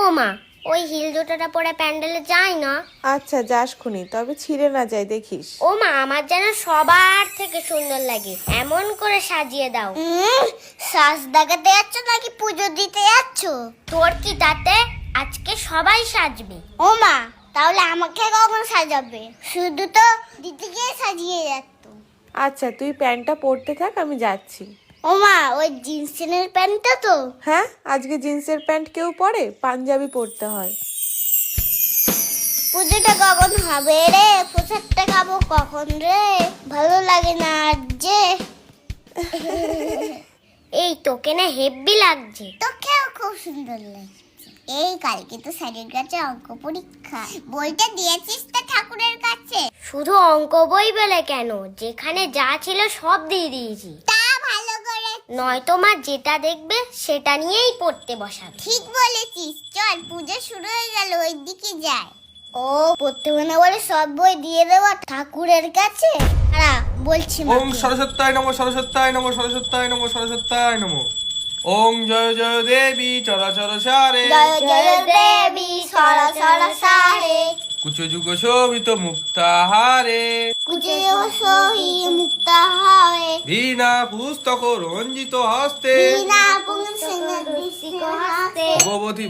ও মা, ওই হিল জুতোটা পরে প্যান্ডেলে যাই না। আচ্ছা যাস খুনি, তবে ছিঁড়ে না যায় দেখিস। ও মা, আমার যেন সবার থেকে সুন্দর লাগে, এমন করে সাজিয়ে দাও। সাজ দেখাতে যাচ্ছ নাকি পুজো দিতে যাচ্ছ? তোর কি তাতে, আজকে সবাই সাজবে। ও মা, তাহলে আমাকে কখন সাজাবে? শুধু তো দিতে গিয়ে সাজিয়ে যাচ্ছ। আচ্ছা তুই প্যান্টটা পরতে থাক, আমি যাচ্ছি। ও মা, ওই জিন্সের প্যান্টটা তো? হ্যাঁ, আজকে জিন্সের প্যান্ট কেউ পরে? পাঞ্জাবি পরতে হয়। পুজোটা কখন হবে রে? প্রসাদটা খাবো কখন রে? ভালো লাগে না আর যে। এই তোকে না হেব্বি লাগছে। তোকেও খুব সুন্দর লাগছে। এই কালকে তো স্যারের কাছে অঙ্ক পরীক্ষা, বইটা দিয়েছিস তো ঠাকুরের কাছে? শুধু অঙ্ক বই বলে কেন, যেখানে যা ছিল সব দিয়ে দিয়েছি। তা ভালো করে, নয়তো মা যেটা দেখবে সেটা নিয়েই পড়তে বসাবে। ঠিক বলেছিস, চল পুজো শুরু হয়ে গেল, ওই দিকে যাই। ও পড়তে না বলে সব বই দিয়ে দেওয়া ঠাকুরের কাছে? বলছি ওম সরস্বত্যায় নমঃ সরস্বত্যায় নমঃ সরস্বত্যায় নমঃ সরস্বত্যায় নমঃ। ওম জয় জয় দেবী চরাচর সারে, জয় জয় দেবী সরসর সারে, কুচ যুগ শোভিত মুক্তাহারে, কুজে সহি মুক্তাহারে, বীণা পুস্তক রঞ্জিত হস্তে, বিনা পুংসিং দিশিক হাতে, ভগবতী